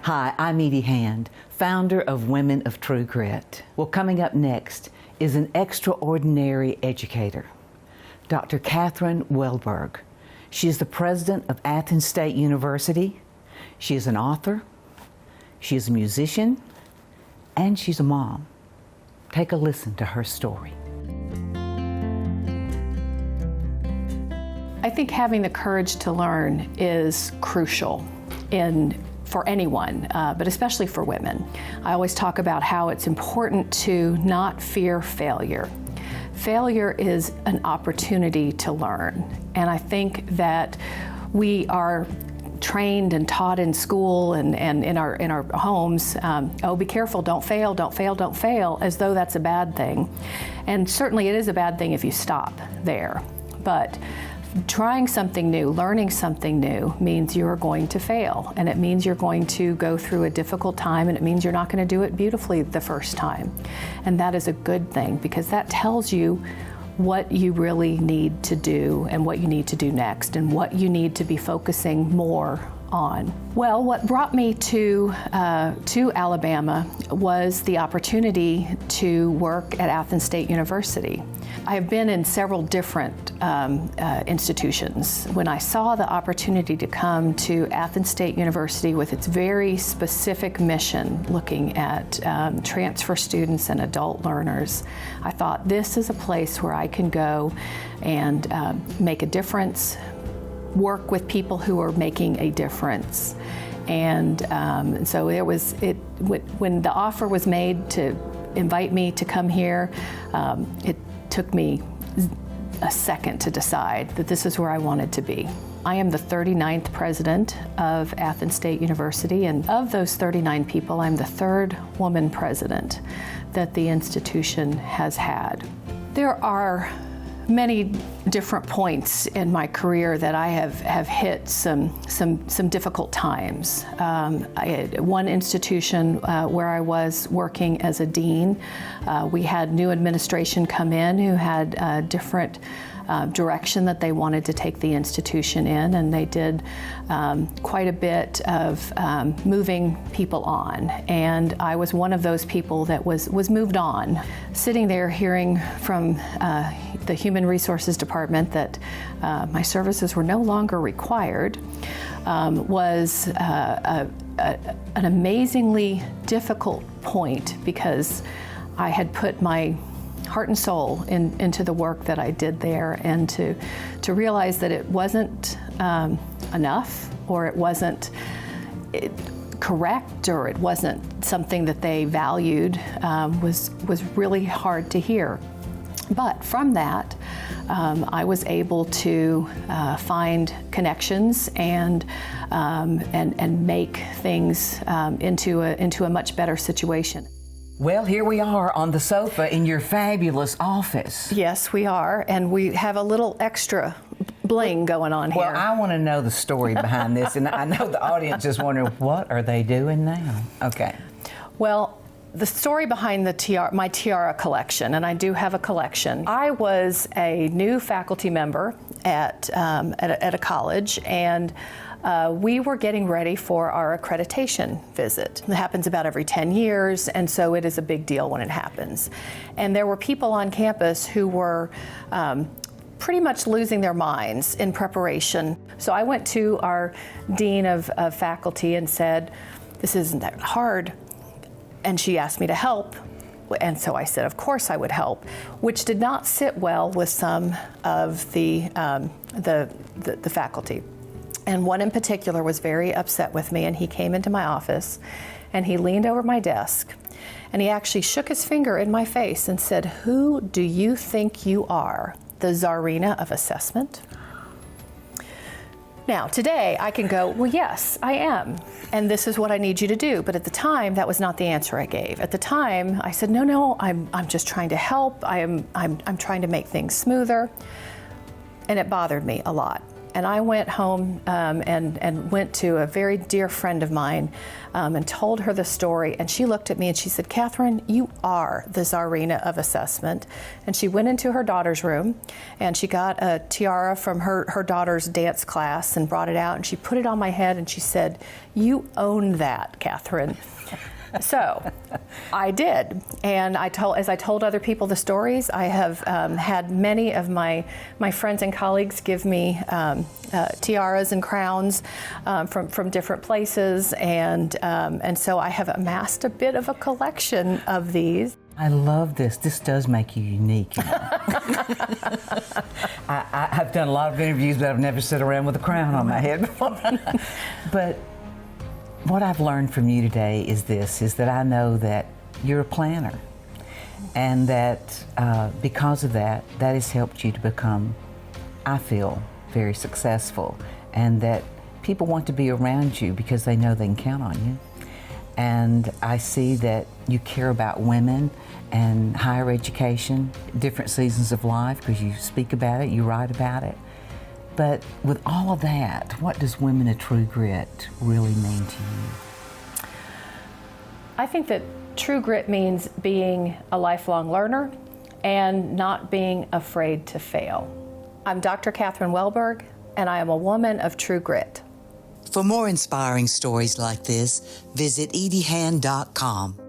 Hi, I'm Edie Hand, founder of Women of True Grit. Well, coming up next is an extraordinary educator, Dr. Catherine Wehlburg. She is the president of Athens State University. She is an author, she is a musician, and she's a mom. Take a listen to her story. I think having the courage to learn is crucial for anyone, but especially for women. I always talk about how it's important to not fear failure. Failure is an opportunity to learn, and I think that we are trained and taught in school and in our homes, oh, be careful, don't fail, don't fail, don't fail, as though that's a bad thing. And certainly it is a bad thing if you stop there. But trying something new, learning something new means you're going to fail, and it means you're going to go through a difficult time, and it means you're not going to do it beautifully the first time. And that is a good thing, because that tells you what you really need to do and what you need to do next and what you need to be focusing more on. Well, what brought me to Alabama was the opportunity to work at Athens State University. I have been in several different institutions. When I saw the opportunity to come to Athens State University with its very specific mission, looking at transfer students and adult learners, I thought, this is a place where I can go and make a difference, work with people who are making a difference. And so when the offer was made to invite me to come here, it took me a second to decide that this is where I wanted to be. I am the 39th president of Athens State University, and of those 39 people, I'm the third woman president that the institution has had. There are many different points in my career that I have hit some difficult times. I had one institution where I was working as a dean. We had new administration come in who had different direction that they wanted to take the institution in, and they did quite a bit of moving people on. And I was one of those people that was moved on. Sitting there hearing from the Human Resources Department that my services were no longer required was an amazingly difficult point, because I had put my heart and soul into the work that I did there, and to realize that it wasn't enough, or it wasn't correct, or it wasn't something that they valued was really hard to hear. But from that, I was able to find connections and make things into a much better situation. Well, here we are on the sofa in your fabulous office. Yes, we are, and we have a little extra bling going on here. Well, I want to know the story behind this, and I know the audience is wondering, what are they doing now? Okay. Well, the story behind my tiara collection, and I do have a collection. I was a new faculty member at a college, and we were getting ready for our accreditation visit. It happens about every 10 years, and so it is a big deal when it happens. And there were people on campus who were pretty much losing their minds in preparation. So I went to our dean of faculty and said, this isn't that hard. And she asked me to help. And so I said, of course I would help, which did not sit well with some of the faculty. And one in particular was very upset with me, and he came into my office and he leaned over my desk and he actually shook his finger in my face and said, "Who do you think you are, the Tsarina of assessment?" Now, today I can go, well, yes, I am, and this is what I need you to do. But at the time, that was not the answer I gave. At the time, I said, no, I'm just trying to help. I'm trying to make things smoother, and it bothered me a lot. And I went home and went to a very dear friend of mine and told her the story. And she looked at me and she said, "Catherine, you are the Tsarina of assessment." And she went into her daughter's room and she got a tiara from her daughter's dance class and brought it out and she put it on my head and she said, "You own that, Catherine." So I did, and as I told other people the stories, I have had many of my friends and colleagues give me tiaras and crowns from different places, and so I have amassed a bit of a collection of these. I love this. This does make you unique. You know? I've done a lot of interviews, but I've never sat around with a crown on my head before. But what I've learned from you today is that I know that you're a planner, and that because of that has helped you to become, I feel, very successful, and that people want to be around you because they know they can count on you. And I see that you care about women and higher education, different seasons of life, because you speak about it, you write about it. But with all of that, what does Women of True Grit really mean to you? I think that true grit means being a lifelong learner and not being afraid to fail. I'm Dr. Catherine Wehlburg, and I am a woman of true grit. For more inspiring stories like this, visit ediehan.com.